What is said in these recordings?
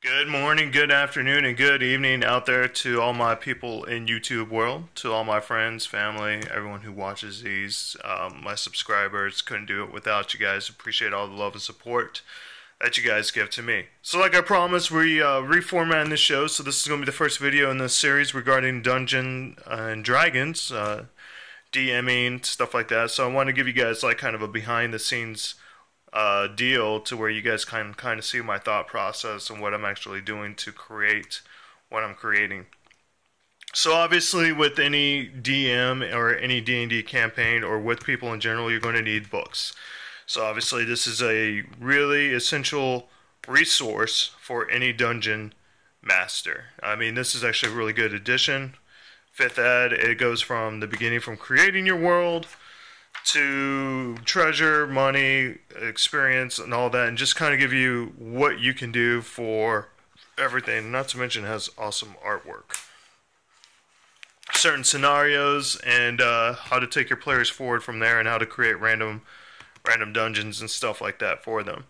Good morning, good afternoon, and good evening out there to all my people in YouTube world, to all my friends, family, everyone who watches these, my subscribers. Couldn't do it without you guys. Appreciate all the love and support that you guys give to me. So like I promised, we reformatting the show, so this is going to be the first video in this series regarding Dungeons and Dragons, DMing, stuff like that. So I want to give you guys like kind of a behind the scenes deal to where you guys can kind of see my thought process and what I'm actually doing to create what I'm creating. So obviously with any DM or any D&D campaign or with people in general, you're going to need books. So obviously this is a really essential resource for any dungeon master. I mean, this is actually a really good addition. 5th ed, it goes from the beginning, from creating your world to treasure, money, experience, and all that, and just kind of give you what you can do for everything. Not to mention it has awesome artwork, certain scenarios, and how to take your players forward from there, and how to create random dungeons and stuff like that for them.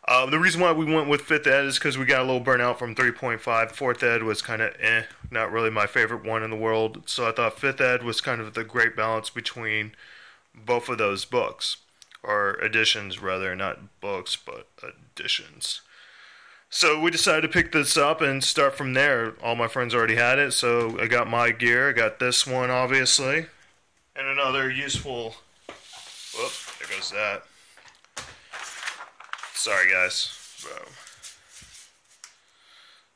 The reason why we went with 5th ed is because we got a little burnout from 3.5. 4th ed was kind of not really my favorite one in the world, so I thought 5th ed was kind of the great balance between both of those books, or editions rather, not books but editions. So we decided to pick this up and start from there. All my friends already had it, so I got my gear. I got this one obviously, and another useful, whoop, there goes that. Sorry guys.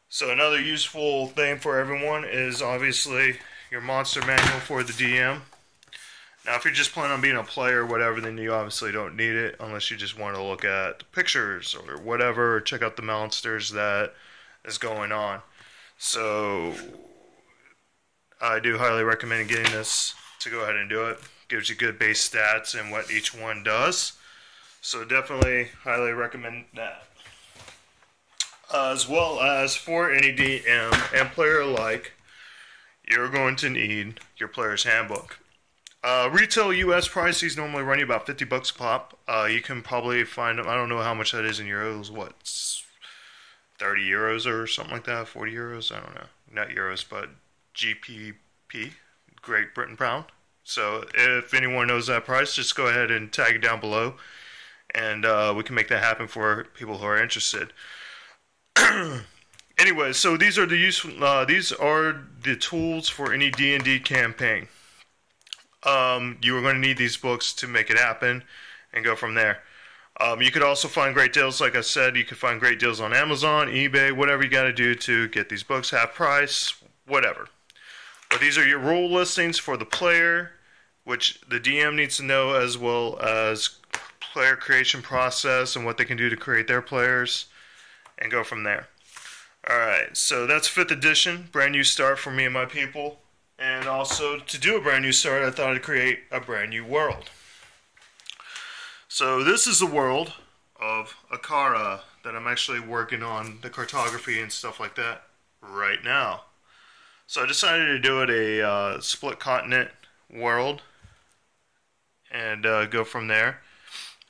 So another useful thing for everyone is obviously your monster manual for the DM. Now, if you're just planning on being a player or whatever, then you obviously don't need it unless you just want to look at pictures or whatever, or check out the monsters that is going on. So, I do highly recommend getting this to go ahead and do it. Gives you good base stats and what each one does. So, definitely highly recommend that. As well as for any DM and player alike, you're going to need your player's handbook. Retail US prices normally run you about $50 a pop. You can probably find them, I don't know how much that is in euros, what, 30 euros or something like that, 40 euros, I don't know. Not euros, but GBP, Great Britain pound. So if anyone knows that price, just go ahead and tag it down below, and we can make that happen for people who are interested. Anyway, so these are the tools for any D&D campaign. You are going to need these books to make it happen and go from there. You could also find great deals, like I said. You could find great deals on Amazon, eBay, whatever you got to do to get these books, half price, whatever. But these are your rule listings for the player, which the DM needs to know, as well as player creation process and what they can do to create their players, and go from there. Alright, so that's 5th edition, brand new start for me and my people. And also, to do a brand new start, I thought I'd create a brand new world. So this is the world of Akara that I'm actually working on, the cartography and stuff like that right now. So I decided to do it a split continent world and go from there.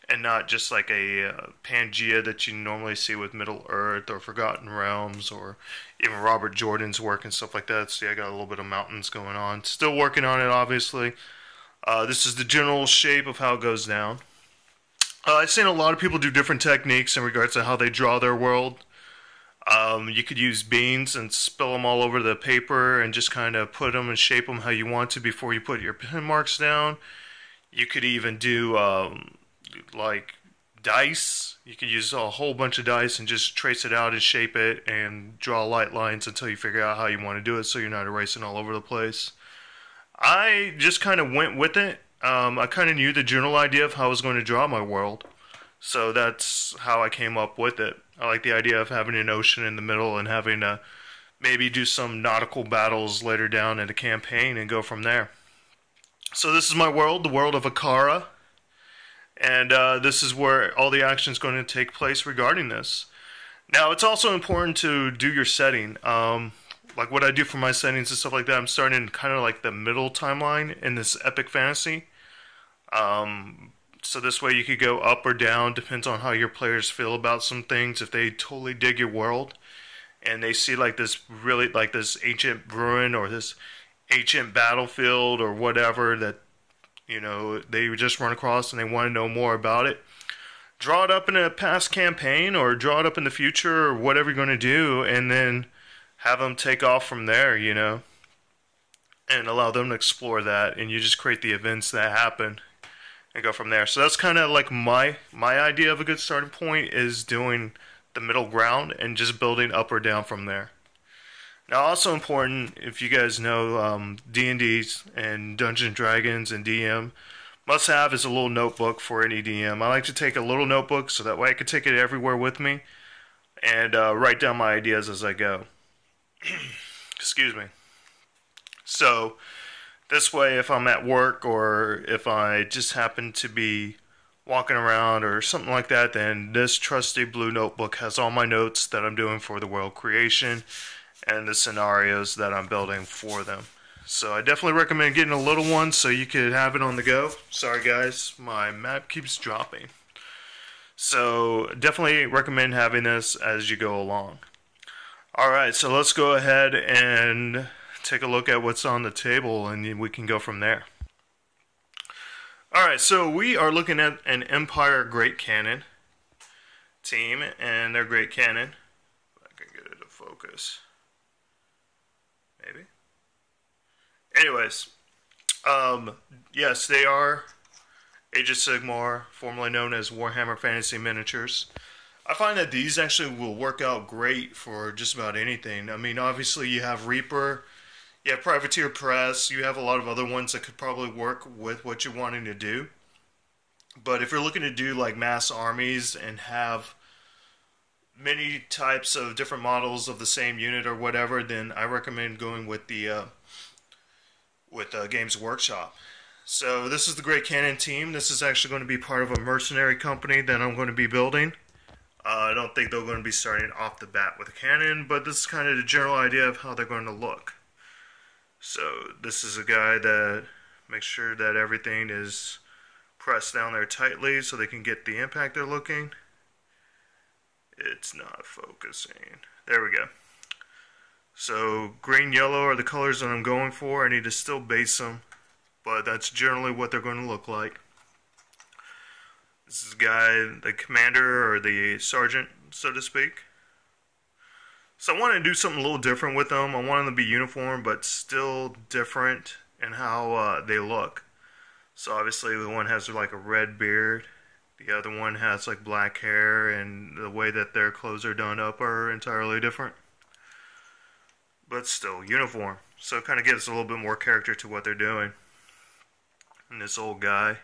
And not just like a Pangea that you normally see with Middle Earth or Forgotten Realms or even Robert Jordan's work and stuff like that. See, I got a little bit of mountains going on. Still working on it, obviously. This is the general shape of how it goes down. I've seen a lot of people do different techniques in regards to how they draw their world. You could use beans and spill them all over the paper and just kind of put them and shape them how you want to before you put your pen marks down. You could even do like dice. You can use a whole bunch of dice and just trace it out and shape it and draw light lines until you figure out how you want to do it so you're not erasing all over the place. I just kind of went with it. I kind of knew the general idea of how I was going to draw my world, so that's how I came up with it. I like the idea of having an ocean in the middle and having to maybe do some nautical battles later down in the campaign and go from there. So this is my world, the world of Akara. And this is where all the action is going to take place regarding this. Now, it's also important to do your setting. Like what I do for my settings and stuff like that, I'm starting kind of like the middle timeline in this epic fantasy. So this way you could go up or down, depends on how your players feel about some things. If they totally dig your world and they see like this really like this ancient ruin or this ancient battlefield or whatever that, you know, they just run across and they want to know more about it. Draw it up in a past campaign or draw it up in the future or whatever you're going to do, and then have them take off from there, you know, and allow them to explore that, and you just create the events that happen and go from there. So that's kind of like my idea of a good starting point, is doing the middle ground and just building up or down from there. Now, also important, if you guys know D&Ds and Dungeons and Dragons and DM, must have is a little notebook for any DM. I like to take a little notebook so that way I can take it everywhere with me and write down my ideas as I go. Excuse me. So this way, if I'm at work or if I just happen to be walking around or something like that, then this trusty blue notebook has all my notes that I'm doing for the world creation and the scenarios that I'm building for them. So I definitely recommend getting a little one so you could have it on the go. Sorry guys, my map keeps dropping. So definitely recommend having this as you go along. Alright, so let's go ahead and take a look at what's on the table, and we can go from there. Alright, so we are looking at an Empire Great Cannon team and their Great Cannon. If I can get it to focus. Maybe. Anyways, yes, they are Age of Sigmar, formerly known as Warhammer Fantasy Miniatures. I find that these actually will work out great for just about anything. I mean, obviously you have Reaper, you have Privateer Press, you have a lot of other ones that could probably work with what you're wanting to do. But if you're looking to do like mass armies and have many types of different models of the same unit or whatever, then I recommend going with the Games Workshop. So this is the Great Cannon team. This is actually going to be part of a mercenary company that I'm going to be building. I don't think they're going to be starting off the bat with a cannon, but this is kind of the general idea of how they're going to look. So this is a guy that makes sure that everything is pressed down there tightly so they can get the impact they're looking. It's not focusing. There we go. So green, yellow are the colors that I'm going for. I need to still base them, but that's generally what they're going to look like. This is the guy, the commander or the sergeant, so to speak. So I want to do something a little different with them. I want them to be uniform, but still different in how they look. So obviously the one has like a red beard. The other one has like black hair, and the way that their clothes are done up are entirely different. But still uniform. So it kind of gives a little bit more character to what they're doing. And this old guy,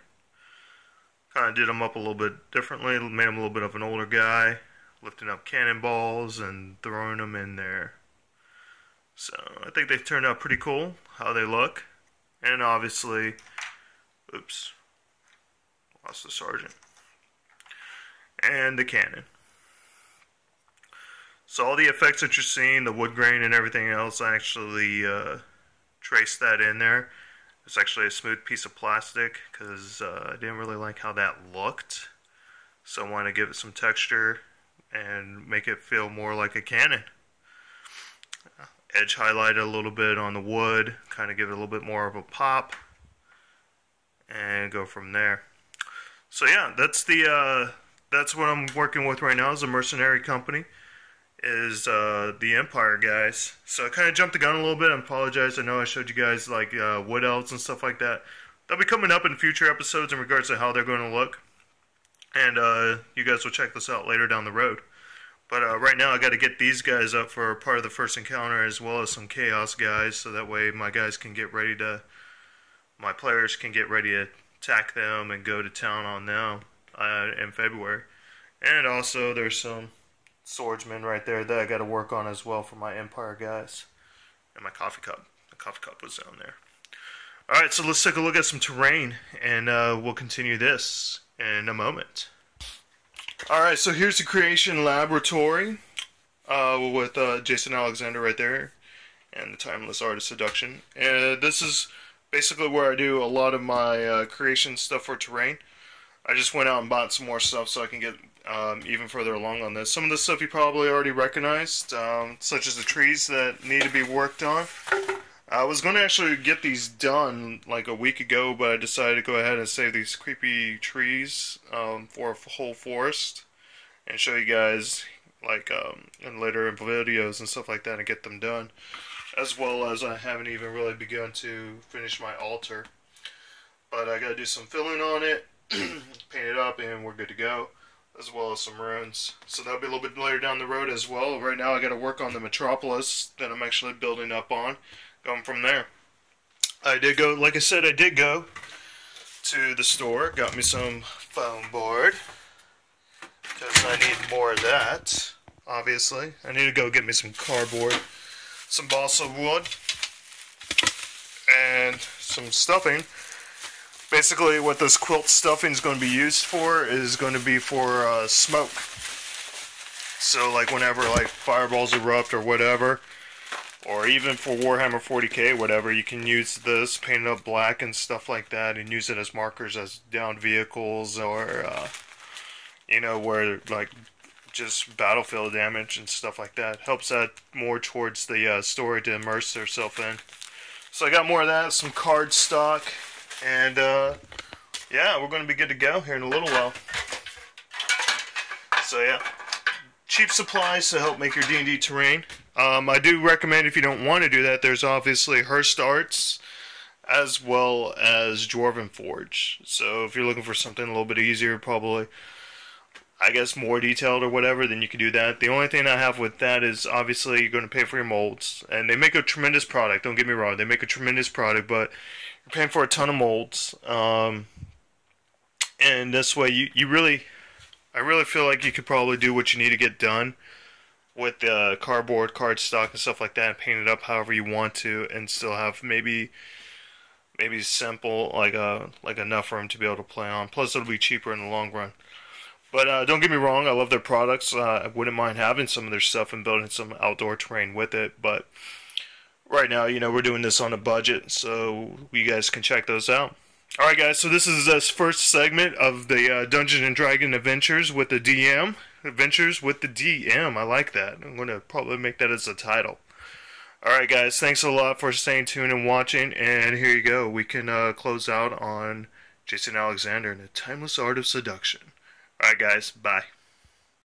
kind of did him up a little bit differently, made him a little bit of an older guy, lifting up cannonballs and throwing them in there. So I think they've turned out pretty cool, how they look. And obviously, oops, lost the sergeant. And the cannon. So all the effects that you're seeing, the wood grain and everything else, I actually traced that in there. It's actually a smooth piece of plastic because I didn't really like how that looked. So I wanted to give it some texture and make it feel more like a cannon. Edge highlighted a little bit on the wood, kind of give it a little bit more of a pop, and go from there. So yeah, that's what I'm working with right now as a mercenary company. Is the Empire guys. So I kind of jumped the gun a little bit. I apologize. I know I showed you guys like wood elves and stuff like that. They'll be coming up in future episodes in regards to how they're going to look. And you guys will check this out later down the road. But right now I got to get these guys up for part of the first encounter, as well as some chaos guys, so that way my players can get ready to attack them and go to town on them in February. And also there's some swordsman right there that I got to work on as well for my Empire guys. And my coffee cup. The coffee cup was down there. Alright, so let's take a look at some terrain, and we'll continue this in a moment. Alright, so here's the creation laboratory with Jason Alexander right there, and the Timeless Art of Seduction. And this is basically where I do a lot of my creation stuff for terrain. I just went out and bought some more stuff so I can get even further along on this. Some of the stuff you probably already recognized, such as the trees that need to be worked on. I was going to actually get these done like a week ago, but I decided to go ahead and save these creepy trees for a whole forest and show you guys like in later videos and stuff like that and get them done. As well as I haven't even really begun to finish my altar. But I got to do some filling on it, paint it up, and we're good to go. As well as some runes. So that'll be a little bit later down the road as well. Right now I got to work on the metropolis that I'm actually building up on. Going from there. I did go, like I said, I did go to the store. Got me some foam board. Because I need more of that, obviously. I need to go get me some cardboard. Some balsa wood. And some stuffing. Basically what this quilt stuffing is going to be used for is going to be for smoke. So like whenever like fireballs erupt or whatever, or even for Warhammer 40k, whatever, you can use this, paint it up black and stuff like that, and use it as markers as downed vehicles, or, you know, where, like, just battlefield damage and stuff like that. Helps that more towards the story to immerse yourself in. So I got more of that, some card stock, and, yeah, we're going to be good to go here in a little while. So, yeah. Cheap supplies to help make your D&D terrain. I do recommend, if you don't want to do that, there's obviously Hearst Arts as well as Dwarven Forge. So if you're looking for something a little bit easier, probably, I guess, more detailed or whatever, then you can do that. The only thing I have with that is obviously you're going to pay for your molds. And they make a tremendous product, don't get me wrong. They make a tremendous product, but you're paying for a ton of molds. And this way, I really feel like you could probably do what you need to get done with the cardboard, cardstock, and stuff like that, and paint it up however you want to, and still have maybe simple, like enough room to be able to play on. Plus, it'll be cheaper in the long run. But don't get me wrong, I love their products. I wouldn't mind having some of their stuff and building some outdoor terrain with it. But right now, you know, we're doing this on a budget, so you guys can check those out. Alright guys, so this is this first segment of the Dungeons & Dragons Adventures with the DM. Adventures with the DM, I like that. I'm going to probably make that as a title. Alright guys, thanks a lot for staying tuned and watching, and here you go. We can close out on Jason Alexander and the Timeless Art of Seduction. Alright guys, bye.